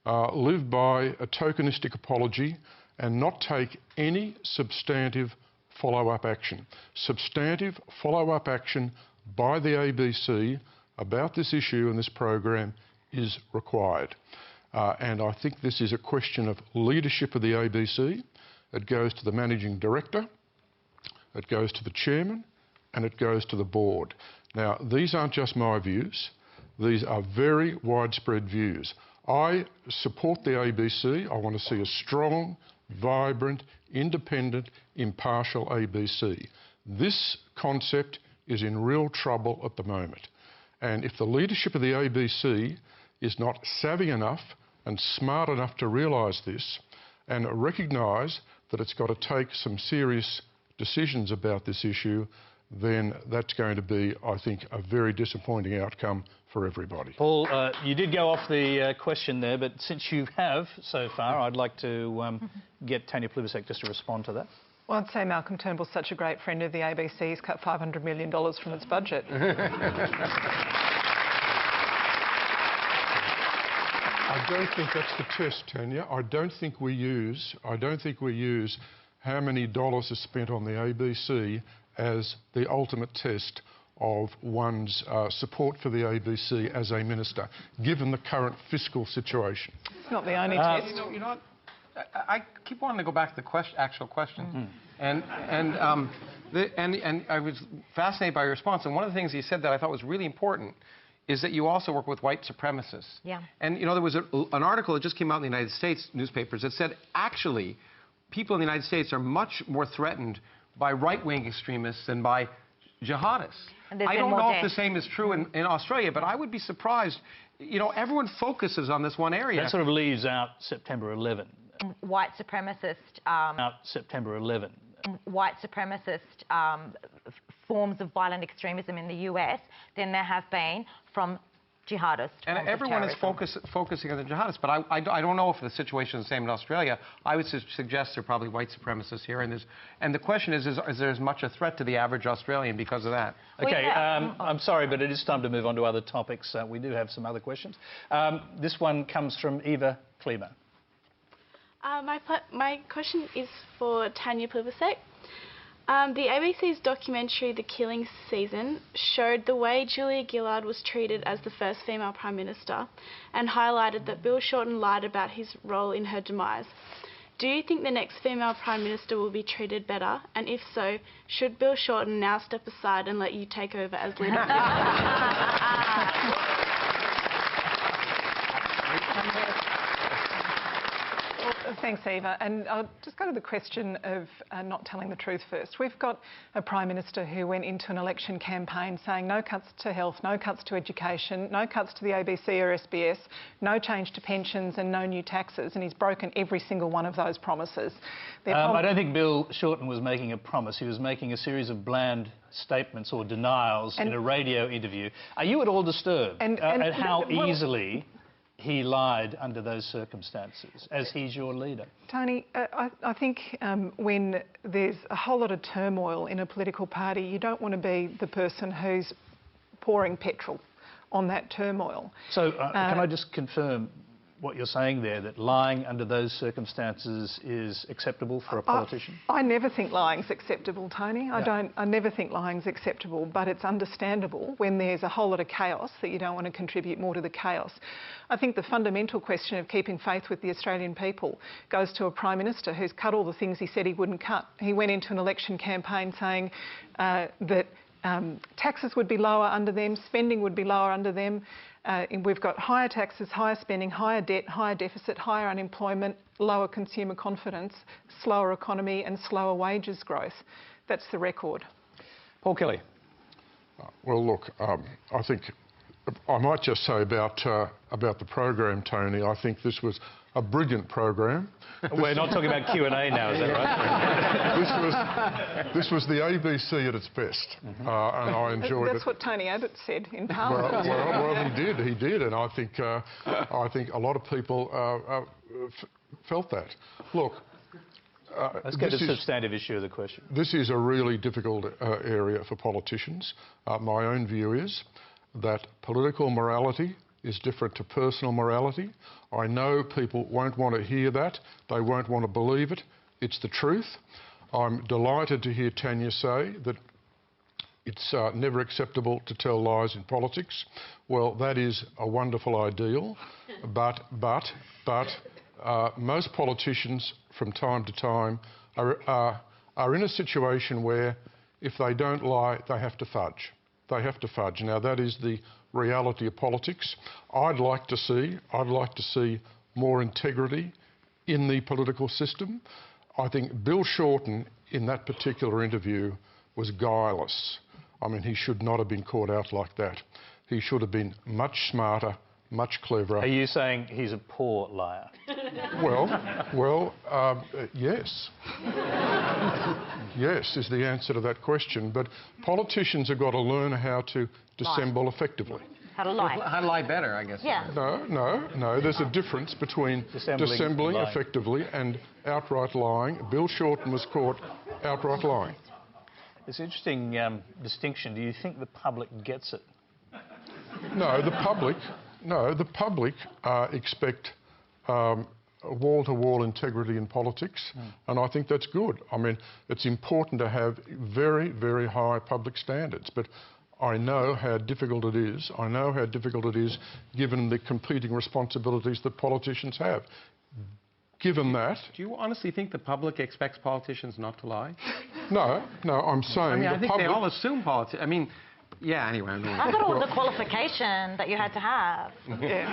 live by a tokenistic apology, and not take any substantive follow-up action. Substantive follow-up action by the ABC about this issue and this program is required. And I think this is a question of leadership of the ABC. It goes to the managing director, it goes to the chairman, and it goes to the board. Now, these aren't just my views. These are very widespread views. I support the ABC. I want to see a strong, vibrant, independent, impartial ABC. This concept is in real trouble at the moment. And if the leadership of the ABC is not savvy enough and smart enough to realise this and recognise that it's got to take some serious decisions about this issue, then that's going to be, I think, a very disappointing outcome for everybody. Paul, you did go off the question there, but since you have so far, I'd like to get Tanya Plibersek just to respond to that. Well, I'd say Malcolm Turnbull's such a great friend of the ABC, he's cut $500 million from its budget. I don't think that's the test, Tanya. I don't think we use how many dollars are spent on the ABC as the ultimate test of one's support for the ABC as a minister, given the current fiscal situation. It's not the only test. You know what? I keep wanting to go back to the actual question. And I was fascinated by your response. And one of the things you said that I thought was really important is that you also work with white supremacists. Yeah. And, you know, there was an article that just came out in the United States newspapers that said, actually, people in the United States are much more threatened by right-wing extremists than by jihadists. I don't know if the same is true in Australia, but I would be surprised. You know, everyone focuses on this one area. That sort of leaves out September 11. White supremacist... out September 11. White supremacist forms of violent extremism in the US than there have been from jihadists. And everyone is focusing on the jihadists, but I don't know if the situation is the same in Australia. I would suggest there are probably white supremacists here, and the question is there as much a threat to the average Australian because of that? Okay, I'm sorry, but it is time to move on to other topics. We do have some other questions. This one comes from Eva Kleber. My question is for Tanya Plibersek. The ABC's documentary The Killing Season showed the way Julia Gillard was treated as the first female Prime Minister and highlighted that Bill Shorten lied about his role in her demise. Do you think the next female Prime Minister will be treated better? And if so, should Bill Shorten now step aside and let you take over as leader of the Thanks, Eva. And I'll just go to the question of not telling the truth first. We've got a Prime Minister who went into an election campaign saying no cuts to health, no cuts to education, no cuts to the ABC or SBS, no change to pensions and no new taxes, and he's broken every single one of those promises. I don't think Bill Shorten was making a promise. He was making a series of bland statements or denials in a radio interview. Are you at all disturbed at how easily he lied under those circumstances, as he's your leader? Tony, I think when there's a whole lot of turmoil in a political party, you don't want to be the person who's pouring petrol on that turmoil. So can I just confirm what you're saying there, that lying under those circumstances is acceptable for a politician? I never think lying's acceptable, Tony. I never think lying's acceptable, but it's understandable when there's a whole lot of chaos that you don't want to contribute more to the chaos. I think the fundamental question of keeping faith with the Australian people goes to a Prime Minister who's cut all the things he said he wouldn't cut. He went into an election campaign saying that taxes would be lower under them, spending would be lower under them. We've got higher taxes, higher spending, higher debt, higher deficit, higher unemployment, lower consumer confidence, slower economy and slower wages growth. That's the record. Paul Kelly. Well, look, I think I might just say about the program, Tony, I think this was a brilliant program. We're not talking about Q&A now, is that right? This was the ABC at its best, and I enjoyed it. That's what Tony Abbott said in Parliament. Well, he did, and I think a lot of people felt that. Look, let's get to the substantive issue of the question. This is a really difficult area for politicians. My own view is that political morality is different to personal morality. I know people won't want to hear that. They won't want to believe it. It's the truth. I'm delighted to hear Tanya say that it's never acceptable to tell lies in politics. Well, that is a wonderful ideal, but most politicians from time to time are in a situation where if they don't lie, they have to fudge. They have to fudge. Now, that is the reality of politics. I'd like to see more integrity in the political system. I think Bill Shorten, in that particular interview, was guileless. I mean, he should not have been caught out like that. He should have been much smarter, much cleverer. Are you saying he's a poor liar? Well, yes. Yes is the answer to that question. But politicians have got to learn how to dissemble effectively. How to lie. How to lie better, I guess. Yeah. No. There's a difference between dissembling effectively and outright lying. Bill Shorten was caught outright lying. It's an interesting distinction. Do you think the public gets it? No, the public expect wall-to-wall integrity in politics, and I think that's good. I mean, it's important to have very, very high public standards, but I know how difficult it is. I know how difficult it is given the competing responsibilities that politicians have. Given that... Do you honestly think the public expects politicians not to lie? No, I'm saying I think they all assume politics. I mean... Yeah, anyway. I thought it was a qualification that you had to have. Yeah.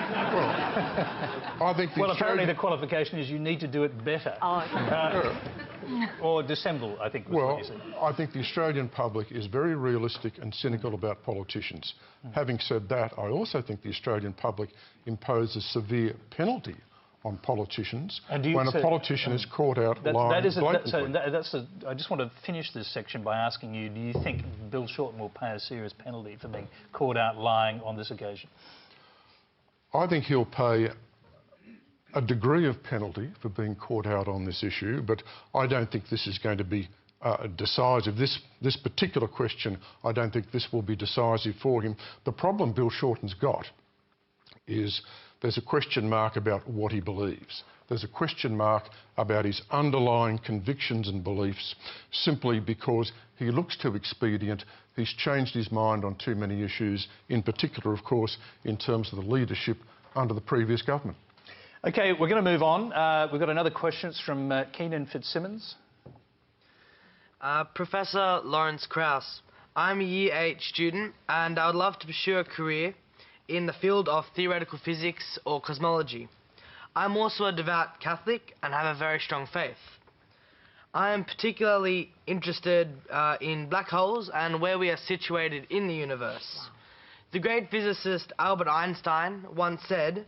Well, I think apparently the qualification is you need to do it better. Oh, okay. Or dissemble, I think was what you said. I think the Australian public is very realistic and cynical about politicians. Having said that, I also think the Australian public imposes severe penalty on politicians when a politician is caught out lying blatantly. I just want to finish this section by asking you, do you think Bill Shorten will pay a serious penalty for being caught out lying on this occasion? I think he'll pay a degree of penalty for being caught out on this issue, but I don't think this is going to be decisive. This particular question, I don't think this will be decisive for him. The problem Bill Shorten's got is there's a question mark about what he believes. There's a question mark about his underlying convictions and beliefs simply because he looks too expedient. He's changed his mind on too many issues, in particular, of course, in terms of the leadership under the previous government. OK, we're going to move on. We've got another question. It's from Keenan Fitzsimmons. Professor Lawrence Krauss. I'm a Year 8 student and I would love to pursue a career in the field of theoretical physics or cosmology. I'm also a devout Catholic and have a very strong faith. I am particularly interested in black holes and where we are situated in the universe. Wow. The great physicist Albert Einstein once said,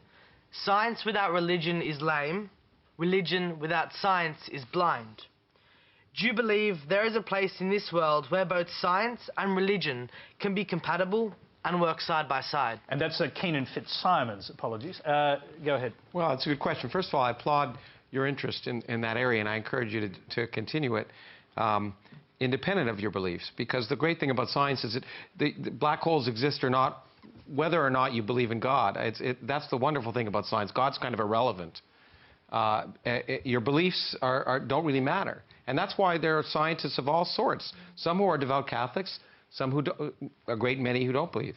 "Science without religion is lame. Religion without science is blind." Do you believe there is a place in this world where both science and religion can be compatible and work side by side? And that's Keenan Fitzsimon's. Apologies. Go ahead. Well, it's a good question. First of all, I applaud your interest in that area, and I encourage you to continue it independent of your beliefs, because the great thing about science is that the black holes exist or not, whether or not you believe in God. That's the wonderful thing about science. God's kind of irrelevant. Your beliefs don't really matter. And that's why there are scientists of all sorts, some who are devout Catholics, some who a great many who don't believe.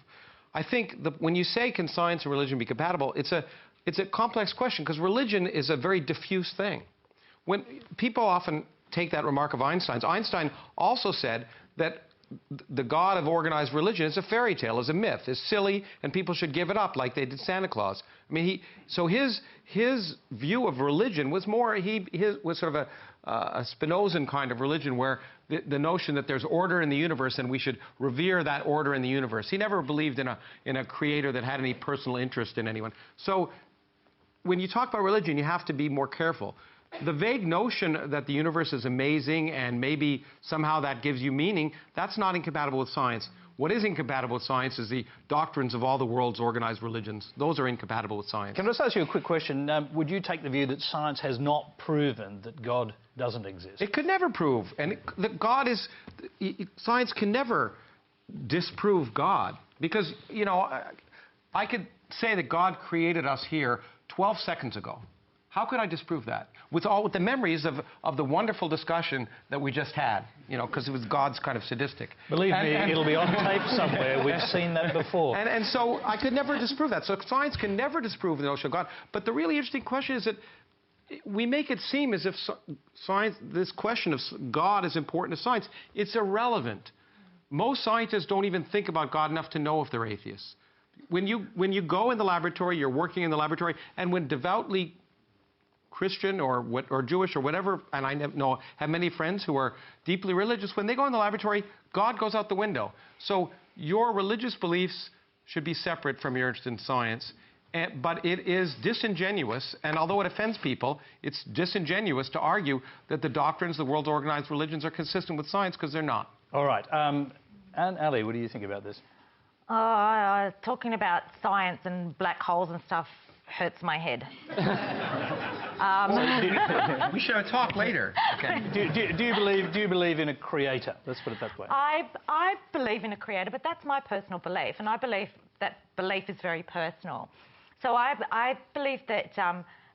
I think when you say, can science and religion be compatible, it's a complex question, because religion is a very diffuse thing. When people often take that remark of Einstein's, Einstein also said that the God of organized religion is a fairy tale, is a myth, is silly, and people should give it up like they did Santa Claus. I mean, so his view of religion was was sort of a Spinozan kind of religion, where the notion that there's order in the universe and we should revere that order in the universe. He never believed in a creator that had any personal interest in anyone. So when you talk about religion, you have to be more careful. The vague notion that the universe is amazing and maybe somehow that gives you meaning, that's not incompatible with science. What is incompatible with science is the doctrines of all the world's organized religions. Those are incompatible with science. Can I just ask you a quick question? Would you take the view that science has not proven that God doesn't exist? It could never prove. And that God is... Science can never disprove God. Because, you know, I could say that God created us here 12 seconds ago. How could I disprove that? With the memories of the wonderful discussion that we just had, you know, because it was God's kind of sadistic. Believe me, it'll be on tape somewhere. We've seen that before. And so I could never disprove that. So science can never disprove the notion of God. But the really interesting question is that we make it seem as if science, this question of God is important to science. It's irrelevant. Most scientists don't even think about God enough to know if they're atheists. When you go in the laboratory, you're working in the laboratory, and when devoutly Christian or Jewish or whatever, and I have many friends who are deeply religious, when they go in the laboratory, God goes out the window. So your religious beliefs should be separate from your interest in science. But it is disingenuous, and although it offends people, it's disingenuous to argue that the doctrines of the world's organized religions are consistent with science, because they're not. All right. And Ali, what do you think about this? Talking about science and black holes and stuff hurts my head. We should talk later. Okay. Do you believe in a creator? Let's put it that way. I believe in a creator, but that's my personal belief, and I believe that belief is very personal. So I believe that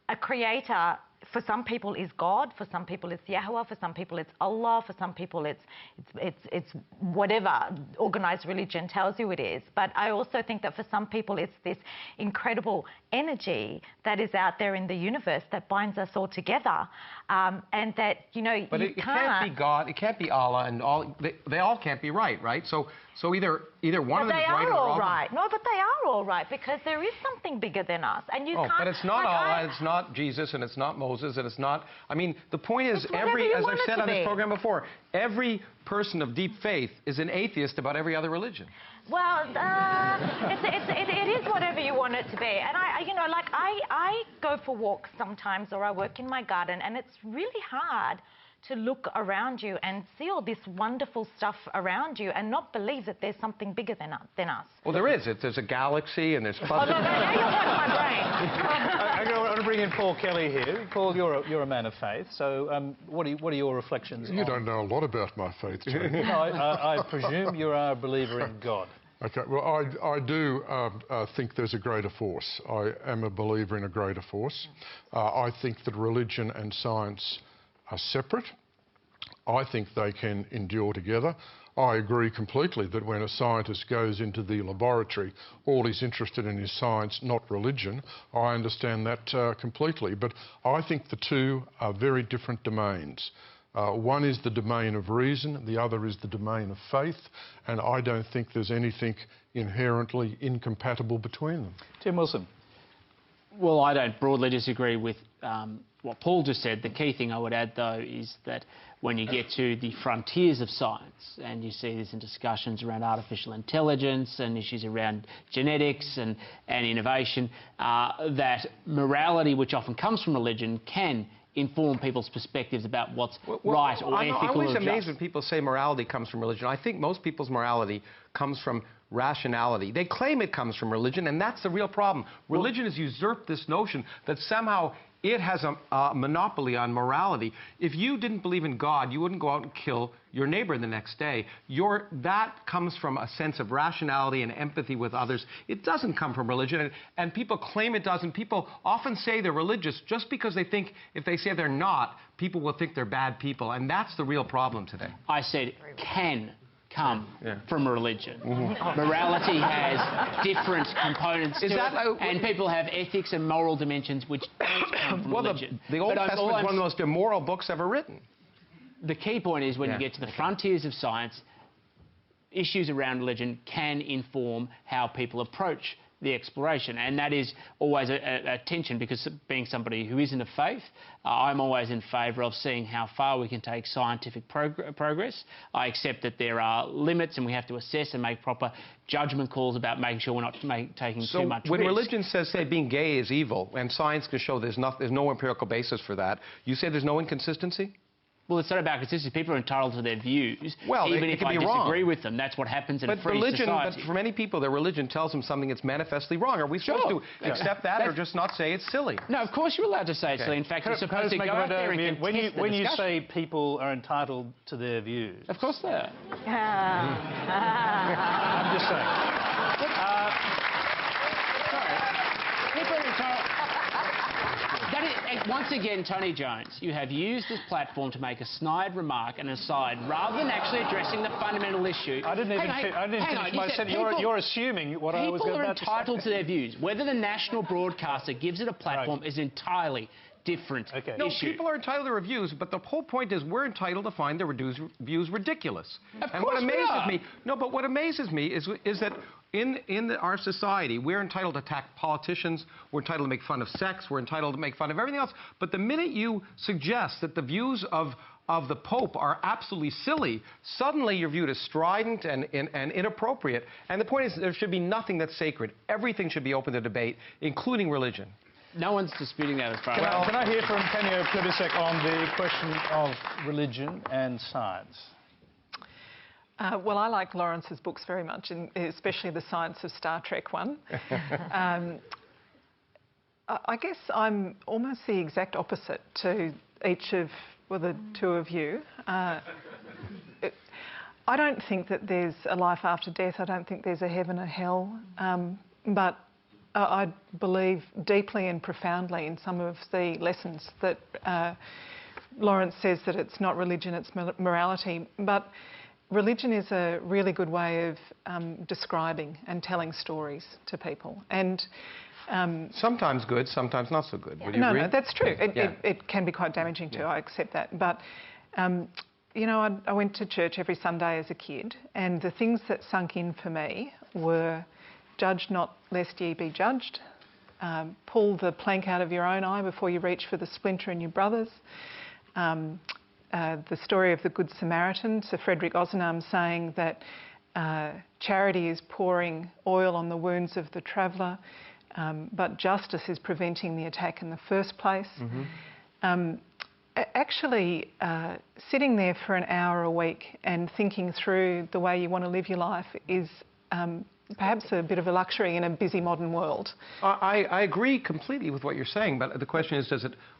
a creator, for some people, is God. For some people, it's Yahweh. For some people, it's Allah. For some people, it's whatever organized religion tells you it is. But I also think that for some people, it's this incredible energy that is out there in the universe that binds us all together, and that, you know, but it can't be God. It can't be Allah, and all. They all can't be right, right? So either one of them is right or wrong. But they are all right. No, but they are all right, because there is something bigger than us, and you can't. But it's not Allah. It's not Jesus, and it's not Moses, and it's not. I mean, the point is, as I've said on this program before, every person of deep faith is an atheist about every other religion. Well, it is whatever you want it to be. And I go for walks sometimes, or I work in my garden, and it's really hard to look around you and see all this wonderful stuff around you and not believe that there's something bigger than us. Well, there is. There's a galaxy, and there's... Oh, no, now you're hurting my brain. I'm going to bring in Paul Kelly here. Paul, you're a man of faith, so what are your reflections on... You don't know a lot about my faith, Jim. No, I presume you are a believer in God. Okay, well, I do think there's a greater force. I am a believer in a greater force. I think that religion and science are separate. I think they can endure together. I agree completely that when a scientist goes into the laboratory, all he's interested in is science, not religion. I understand that completely. But I think the two are very different domains. One is the domain of reason, the other is the domain of faith, and I don't think there's anything inherently incompatible between them. Tim Wilson. Well, I don't broadly disagree with what Paul just said. The key thing I would add, though, is that when you get to the frontiers of science, and you see this in discussions around artificial intelligence and issues around genetics and innovation, that morality, which often comes from religion, can inform people's perspectives about what's right or ethical or just. I'm always amazed when people say morality comes from religion. I think most people's morality comes from rationality. They claim it comes from religion, and that's the real problem. Religion has usurped this notion that somehow it has a monopoly on morality. If you didn't believe in God, you wouldn't go out and kill your neighbor the next day. That comes from a sense of rationality and empathy with others. It doesn't come from religion, and people claim it does, and people often say they're religious just because they think if they say they're not, people will think they're bad people, and that's the real problem today. I said can come from religion. Morality has different components to it, and people have ethics and moral dimensions which don't come from religion. The Old Testament is one of the most immoral books ever written. The key point is when you get to the frontiers of science, issues around religion can inform how people approach the exploration, and that is always a tension, because being somebody who isn't a faith, I'm always in favour of seeing how far we can take scientific progress. I accept that there are limits and we have to assess and make proper judgment calls about making sure we're not taking too much when risk. Religion says, say, being gay is evil, and science can show there's no empirical basis for that, you say there's no inconsistency? Well, it's not about consistency. People are entitled to their views, well, even if I disagree wrong. with them. That's what happens in a free society. But for many people, their religion tells them something that's manifestly wrong. Are we supposed to accept that or just not say it's silly? No, of course you're allowed to say it's silly. In fact, you're supposed to go out there and contest the discussion. When you say people are entitled to their views... Of course they are. I'm just saying. People are entitled... Once again, Tony Jones, you have used this platform to make a snide remark and aside, rather than actually addressing the fundamental issue. I didn't finish my sentence. You're assuming what I was about to say. People are entitled to their views. Whether the national broadcaster gives it a platform is entirely different issue. No, people are entitled to their views, but the whole point is we're entitled to find their views ridiculous. Of course we are. What amazes me is that in our society, we're entitled to attack politicians, we're entitled to make fun of sex, we're entitled to make fun of everything else. But the minute you suggest that the views of the Pope are absolutely silly, suddenly you're viewed as strident and inappropriate. And the point is there should be nothing that's sacred. Everything should be open to debate, including religion. No one's disputing that as far as... Can I hear from Tanya Plibersek on the question of religion and science? Well, I like Lawrence's books very much, and especially the Science of Star Trek one. I guess I'm almost the exact opposite to each of the two of you. I don't think that there's a life after death. I don't think there's a heaven or hell. But I believe deeply and profoundly in some of the lessons that Lawrence says that it's not religion, it's morality. But religion is a really good way of describing and telling stories to people. And sometimes good, sometimes not so good. Would you agree? No, that's true. It can be quite damaging too, I accept that. But, you know, I went to church every Sunday as a kid, and the things that sunk in for me were judge not lest ye be judged, pull the plank out of your own eye before you reach for the splinter in your brother's, the story of the Good Samaritan, Sir Frederick Ozanam saying that charity is pouring oil on the wounds of the traveller, but justice is preventing the attack in the first place. Actually, sitting there for an hour a week and thinking through the way you want to live your life is perhaps a bit of a luxury in a busy modern world. I agree completely with what you're saying, but the question is,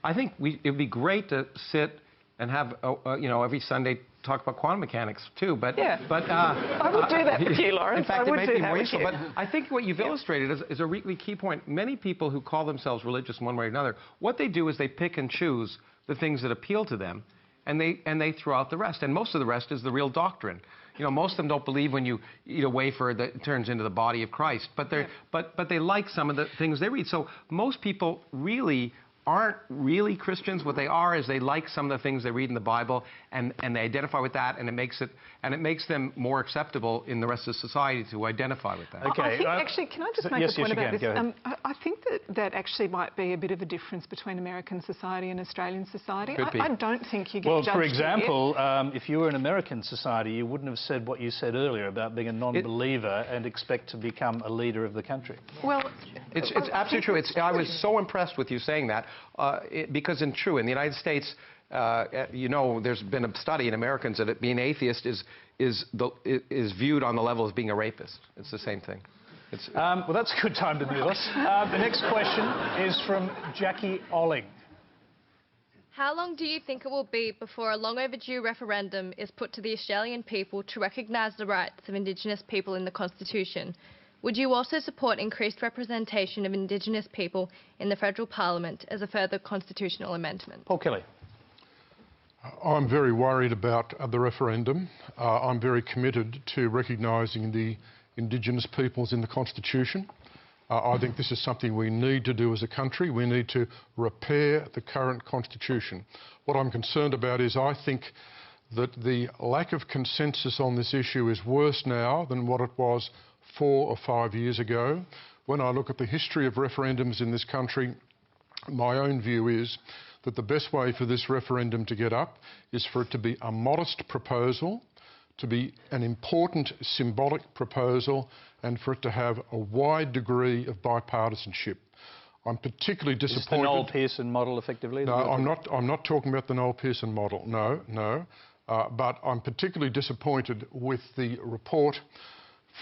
I think it would be great to sit and have, you know, every Sunday talk about quantum mechanics too, but... I would do that with you, Lawrence. In fact, it might be more useful, but I think what you've illustrated is a really key point. Many people who call themselves religious in one way or another, what they do is they pick and choose the things that appeal to them, and they throw out the rest, and most of the rest is the real doctrine. You know, most of them don't believe when you eat a wafer that it turns into the body of Christ, but they like some of the things they read. So most people really aren't really Christians. What they are is they like some of the things they read in the Bible, and they identify with that, and it makes them more acceptable in the rest of society to identify with that. Okay. I think actually, can I just make a point about this? Go ahead. I think that actually might be a bit of a difference between American society and Australian society. Could be. I don't think you get Well, judged for example, if you were in American society, you wouldn't have said what you said earlier about being a non-believer and expect to become a leader of the country. Well, it's absolutely true. I was so impressed with you saying that because in the United States, you know, there's been a study in Americans that being atheist is viewed on the level as being a rapist. It's the same thing. Well, that's a good time to move on. The next question is from Zaky Mallah. How long do you think it will be before a long overdue referendum is put to the Australian people to recognise the rights of Indigenous people in the Constitution? Would you also support increased representation of Indigenous people in the federal parliament as a further constitutional amendment? Paul Kelly. I'm very worried about the referendum. I'm very committed to recognising the Indigenous peoples in the Constitution. I think this is something we need to do as a country. We need to repair the current Constitution. What I'm concerned about is I think that the lack of consensus on this issue is worse now than what it was 4 or 5 years ago. When I look at the history of referendums in this country, my own view is that the best way for this referendum to get up is for it to be a modest proposal, to be an important symbolic proposal, and for it to have a wide degree of bipartisanship. I'm particularly disappointed... Is the Noel Pearson model effectively? No, I'm not talking about the Noel Pearson model, no. But I'm particularly disappointed with the report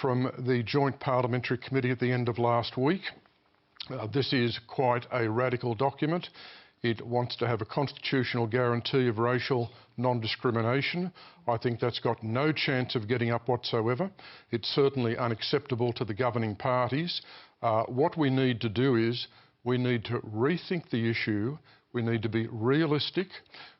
from the Joint Parliamentary Committee at the end of last week. This is quite a radical document. It wants to have a constitutional guarantee of racial non-discrimination. I think that's got no chance of getting up whatsoever. It's certainly unacceptable to the governing parties. What we need to do is we need to rethink the issue. We need to be realistic.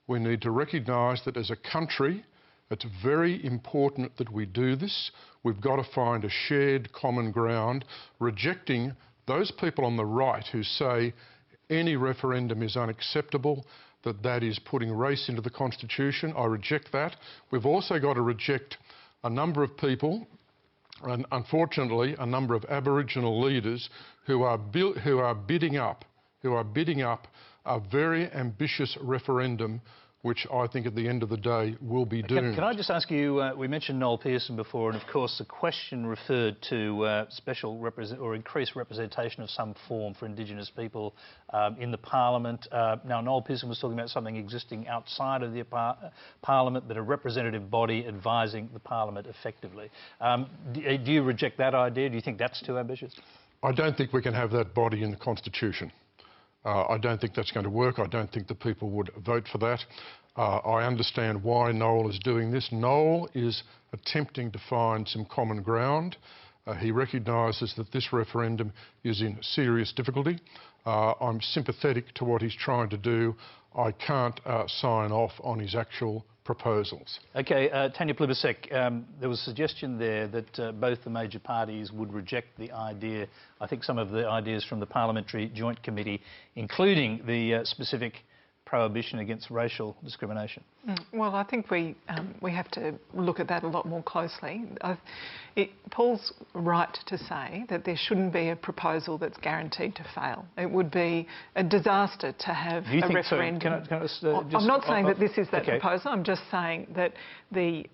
We need to recognise that as a country, it's very important that we do this. We've got to find a shared common ground, rejecting those people on the right who say any referendum is unacceptable, that is putting race into the Constitution. I reject that. We've also got to reject a number of people, and unfortunately a number of Aboriginal leaders who are bidding up a very ambitious referendum, which I think at the end of the day will be doomed. Can I just ask you, we mentioned Noel Pearson before, and of course the question referred to increased representation of some form for Indigenous people in the Parliament. Now, Noel Pearson was talking about something existing outside of the Parliament, but a representative body advising the Parliament effectively. Do you reject that idea? Do you think that's too ambitious? I don't think we can have that body in the Constitution. I don't think that's going to work. I don't think the people would vote for that. I understand why Noel is doing this. Noel is attempting to find some common ground. He recognises that this referendum is in serious difficulty. I'm sympathetic to what he's trying to do. I can't sign off on his actual proposals. OK, Tanya Plibersek, there was a suggestion there that both the major parties would reject the idea, I think some of the ideas from the Parliamentary Joint Committee, including the specific prohibition against racial discrimination. Well, I think we have to look at that a lot more closely. Paul's right to say that there shouldn't be a proposal that's guaranteed to fail. It would be a disaster to have a referendum. I'm not saying that this is that proposal. I'm just saying that the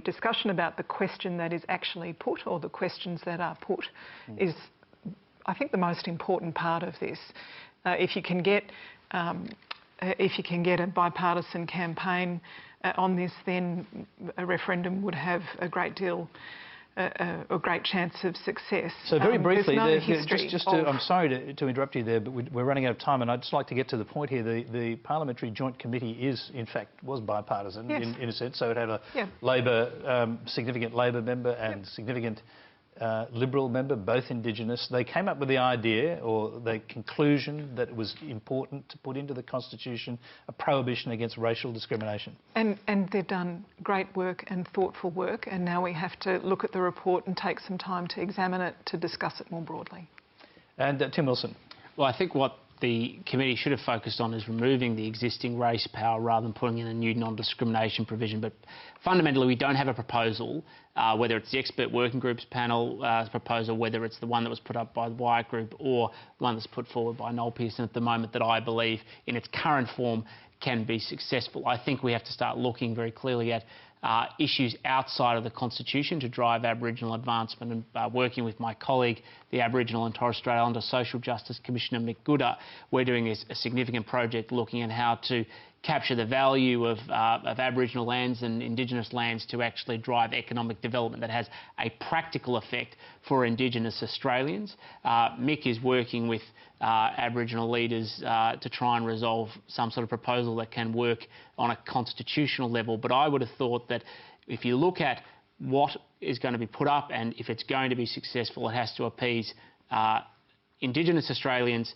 discussion about the question that is actually put, or the questions that are put, is, I think, the most important part of this. If you can get a bipartisan campaign on this, then a referendum would have a great chance of success. So very briefly, no I'm sorry to interrupt you there, but we're running out of time, and I'd just like to get to the point here. The Parliamentary Joint Committee was bipartisan in a sense, so it had a significant Labor member and significant Liberal member, both Indigenous. They came up with the idea, or the conclusion, that it was important to put into the Constitution a prohibition against racial discrimination. And they've done great work and thoughtful work, and now we have to look at the report and take some time to examine it, to discuss it more broadly. And Tim Wilson. Well, I think what the committee should have focused on is removing the existing race power rather than putting in a new non-discrimination provision. But fundamentally, we don't have a proposal, whether it's the expert working groups panel proposal, whether it's the one that was put up by the Wyatt Group or one that's put forward by Noel Pearson at the moment, that I believe in its current form can be successful. I think we have to start looking very clearly at issues outside of the Constitution to drive Aboriginal advancement, and working with my colleague, the Aboriginal and Torres Strait Islander Social Justice Commissioner Mick Gooder, we're doing a significant project looking at how to capture the value of Aboriginal lands and Indigenous lands to actually drive economic development that has a practical effect for Indigenous Australians. Mick is working with Aboriginal leaders to try and resolve some sort of proposal that can work on a constitutional level. But I would have thought that if you look at what is going to be put up and if it's going to be successful, it has to appease Indigenous Australians,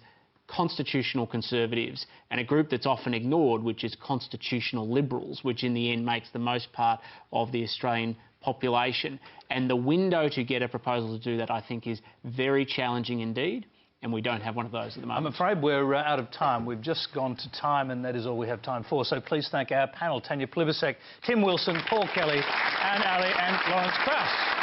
constitutional conservatives, and a group that's often ignored, which is constitutional liberals, which in the end makes the most part of the Australian population. And the window to get a proposal to do that, I think, is very challenging indeed, and we don't have one of those at the moment. I'm afraid we're out of time. We've just gone to time, and that is all we have time for. So please thank our panel, Tanya Plibersek, Tim Wilson, Paul Kelly, Anne Alley and Lawrence Krauss.